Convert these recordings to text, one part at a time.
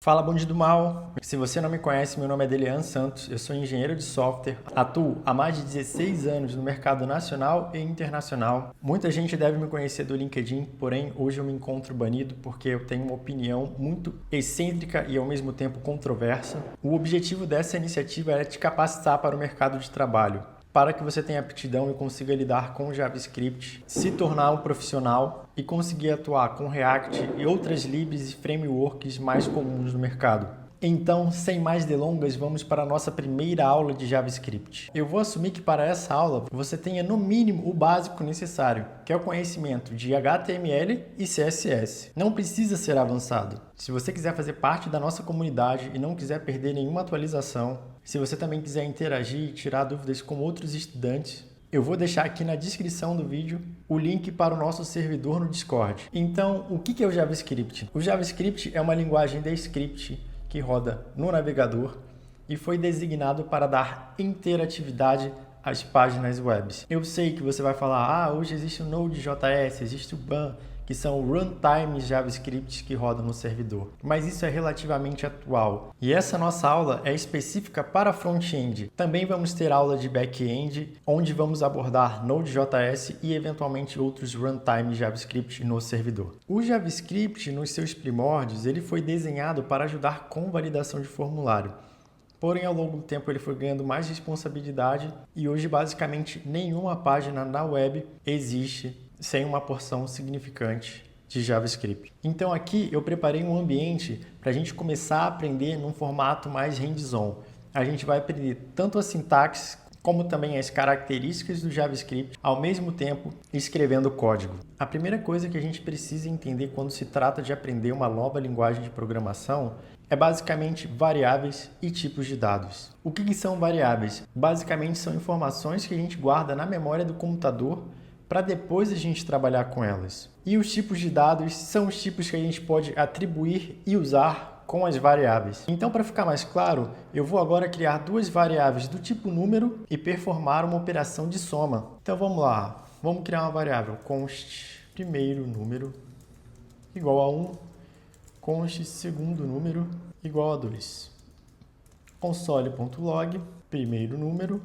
Fala, bandido mal! Se você não me conhece, meu nome é Delian Santos, eu sou engenheiro de software, atuo há mais de 16 anos no mercado nacional e internacional. Muita gente deve me conhecer do LinkedIn, porém hoje eu me encontro banido porque eu tenho uma opinião muito excêntrica e ao mesmo tempo controversa. O objetivo dessa iniciativa era te capacitar para o mercado de trabalho, para que você tenha aptidão e consiga lidar com JavaScript, se tornar um profissional e conseguir atuar com React e outras libs e frameworks mais comuns no mercado. Então, sem mais delongas, vamos para a nossa primeira aula de JavaScript. Eu vou assumir que para essa aula você tenha no mínimo o básico necessário, que é o conhecimento de HTML e CSS. Não precisa ser avançado. Se você quiser fazer parte da nossa comunidade e não quiser perder nenhuma atualização, se você também quiser interagir e tirar dúvidas com outros estudantes, eu vou deixar aqui na descrição do vídeo o link para o nosso servidor no Discord. Então, o que é o JavaScript? O JavaScript é uma linguagem de script que roda no navegador e foi designado para dar interatividade às páginas web. Eu sei que você vai falar, hoje existe o Node.js, existe o BAM, que são runtimes JavaScript que rodam no servidor. Mas isso é relativamente atual. E essa nossa aula é específica para front-end. Também vamos ter aula de back-end, onde vamos abordar Node.js e eventualmente outros runtimes JavaScript no servidor. O JavaScript, nos seus primórdios, ele foi desenhado para ajudar com validação de formulário. Porém, ao longo do tempo, ele foi ganhando mais responsabilidade e hoje, basicamente, nenhuma página na web existe sem uma porção significante de JavaScript. Então aqui eu preparei um ambiente para a gente começar a aprender num formato mais hands-on. A gente vai aprender tanto a sintaxe como também as características do JavaScript, ao mesmo tempo escrevendo código. A primeira coisa que a gente precisa entender quando se trata de aprender uma nova linguagem de programação é basicamente variáveis e tipos de dados. O que são variáveis? Basicamente são informações que a gente guarda na memória do computador para depois a gente trabalhar com elas. E os tipos de dados são os tipos que a gente pode atribuir e usar com as variáveis. Então, para ficar mais claro, eu vou agora criar duas variáveis do tipo número e performar uma operação de soma. Então, vamos lá. Vamos criar uma variável const primeiro número igual a 1, const segundo número igual a 2. Console.log primeiro número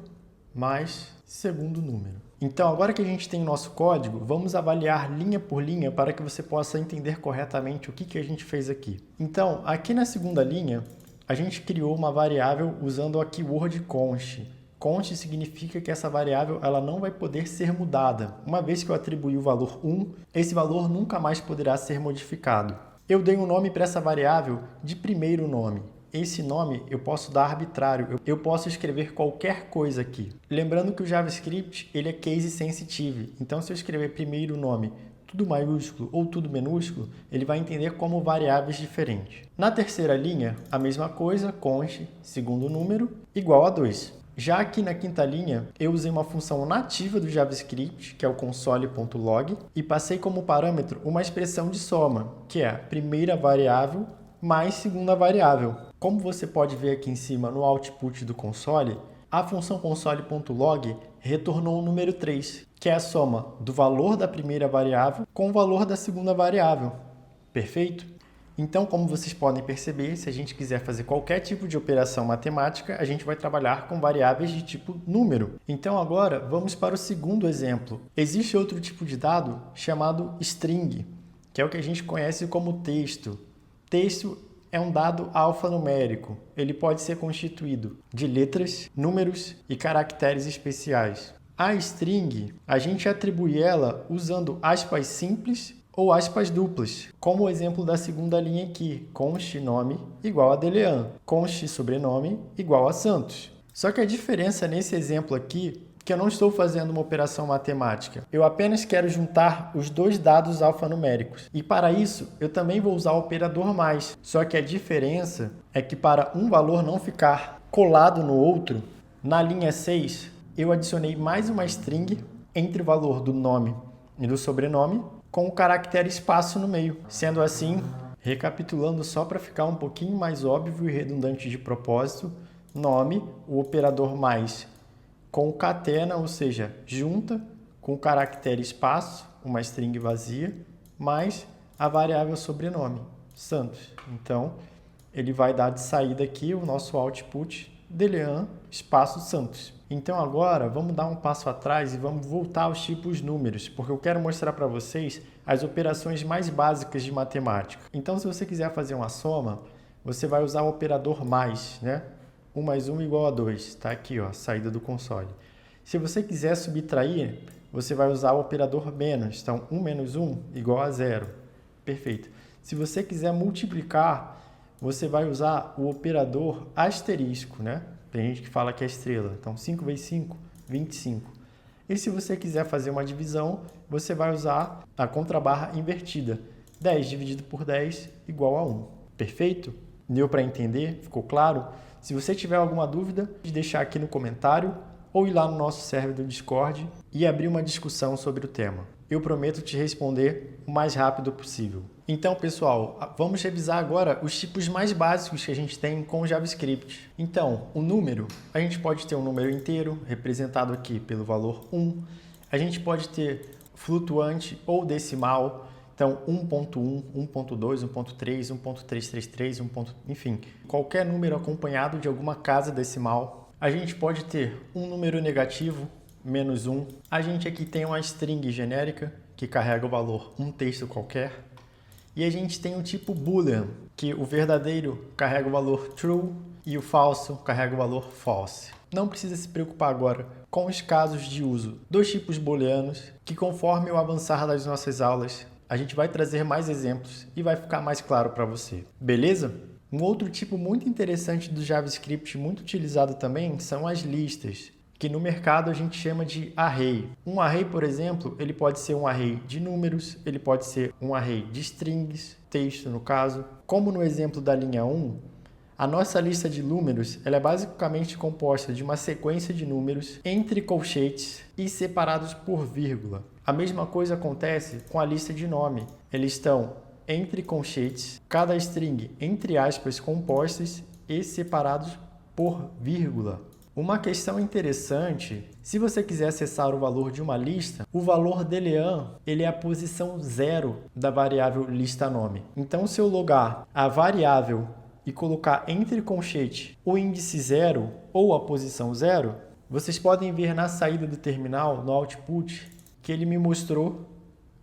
mais segundo número. Então, agora que a gente tem o nosso código, vamos avaliar linha por linha para que você possa entender corretamente o que a gente fez aqui. Então, aqui na segunda linha, a gente criou uma variável usando a keyword const. Const significa que essa variável ela não vai poder ser mudada. Uma vez que eu atribuí o valor 1, esse valor nunca mais poderá ser modificado. Eu dei um nome para essa variável de primeiro nome. Esse nome eu posso dar arbitrário, eu posso escrever qualquer coisa aqui. Lembrando que o JavaScript ele é case sensitive, então se eu escrever primeiro nome tudo maiúsculo ou tudo minúsculo, ele vai entender como variáveis diferentes. Na terceira linha, a mesma coisa, const segundo número igual a 2. Já aqui na quinta linha, eu usei uma função nativa do JavaScript, que é o console.log, e passei como parâmetro uma expressão de soma, que é a primeira variável mais segunda variável. Como você pode ver aqui em cima no output do console, a função console.log retornou o número 3, que é a soma do valor da primeira variável com o valor da segunda variável. Perfeito? Então, como vocês podem perceber, se a gente quiser fazer qualquer tipo de operação matemática, a gente vai trabalhar com variáveis de tipo número. Então, agora, vamos para o segundo exemplo. Existe outro tipo de dado chamado string, que é o que a gente conhece como texto. Texto é um dado alfanumérico. Ele pode ser constituído de letras, números e caracteres especiais. A string, a gente atribui ela usando aspas simples ou aspas duplas, como o exemplo da segunda linha aqui, const nome igual a Delian, const sobrenome igual a Santos. Só que a diferença nesse exemplo aqui que eu não estou fazendo uma operação matemática. Eu apenas quero juntar os dois dados alfanuméricos. E para isso, eu também vou usar o operador mais. Só que a diferença é que para um valor não ficar colado no outro, na linha 6, eu adicionei mais uma string entre o valor do nome e do sobrenome com o caractere espaço no meio. Sendo assim, recapitulando só para ficar um pouquinho mais óbvio e redundante de propósito, nome, o operador mais, concatena, ou seja, junta com o caractere espaço, uma string vazia, mais a variável sobrenome, Santos. Então, ele vai dar de saída aqui o nosso output Delean espaço Santos. Então agora vamos dar um passo atrás e vamos voltar aos tipos números, porque eu quero mostrar para vocês as operações mais básicas de matemática. Então se você quiser fazer uma soma, você vai usar o operador mais, né? 1 mais 1 igual a 2, está aqui, ó, saída do console. Se você quiser subtrair, você vai usar o operador menos, então 1 menos 1 igual a 0. Perfeito. Se você quiser multiplicar, você vai usar o operador asterisco, né? Tem gente que fala que é estrela. Então, 5 vezes 5, 25. E se você quiser fazer uma divisão, você vai usar a contrabarra invertida. 10 dividido por 10 igual a 1. Perfeito? Deu para entender? Ficou claro? Se você tiver alguma dúvida, pode deixar aqui no comentário ou ir lá no nosso server do Discord e abrir uma discussão sobre o tema. Eu prometo te responder o mais rápido possível. Então, pessoal, vamos revisar agora os tipos mais básicos que a gente tem com o JavaScript. Então, o número, a gente pode ter um número inteiro, representado aqui pelo valor 1. A gente pode ter flutuante ou decimal, então 1.1, 1.2, 1.3, 1.333, enfim, qualquer número acompanhado de alguma casa decimal. A gente pode ter um número negativo, menos 1. A gente aqui tem uma string genérica, que carrega o valor um texto qualquer. E a gente tem o tipo boolean, que o verdadeiro carrega o valor true e o falso carrega o valor false. Não precisa se preocupar agora com os casos de uso dos tipos booleanos, que conforme o avançar das nossas aulas, a gente vai trazer mais exemplos e vai ficar mais claro para você. Beleza? Um outro tipo muito interessante do JavaScript, muito utilizado também, são as listas, que no mercado a gente chama de array. Um array, por exemplo, ele pode ser um array de números, ele pode ser um array de strings, texto no caso. Como no exemplo da linha 1, a nossa lista de números ela é basicamente composta de uma sequência de números entre colchetes e separados por vírgula. A mesma coisa acontece com a lista de nome. Eles estão entre colchetes, cada string entre aspas compostas e separados por vírgula. Uma questão interessante, se você quiser acessar o valor de uma lista, o valor Delean ele é a posição 0 da variável lista nome. Então, se eu logar a variável e colocar entre colchete o índice 0 ou a posição 0, vocês podem ver na saída do terminal, no output, que ele me mostrou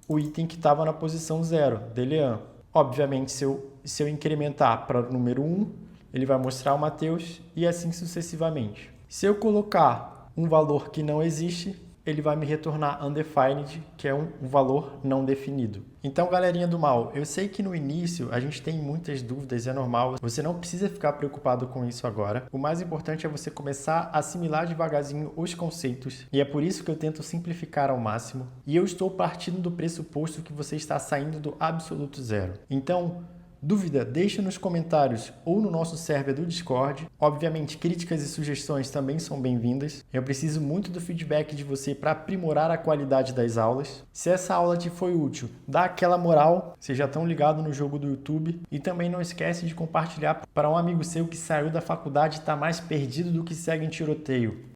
o item que estava na posição 0, Delean. Obviamente, se eu incrementar para o número 1, ele vai mostrar o Mateus e assim sucessivamente. Se eu colocar um valor que não existe, ele vai me retornar undefined, que é um valor não definido. Então, galerinha do mal, eu sei que no início a gente tem muitas dúvidas, é normal. Você não precisa ficar preocupado com isso agora. O mais importante é você começar a assimilar devagarzinho os conceitos. E é por isso que eu tento simplificar ao máximo. E eu estou partindo do pressuposto que você está saindo do absoluto zero. Então, dúvida, deixa nos comentários ou no nosso server do Discord. Obviamente, críticas e sugestões também são bem-vindas. Eu preciso muito do feedback de você para aprimorar a qualidade das aulas. Se essa aula te foi útil, dá aquela moral. Vocês já estão ligados no jogo do YouTube. E também não esquece de compartilhar para um amigo seu que saiu da faculdade e está mais perdido do que segue em tiroteio.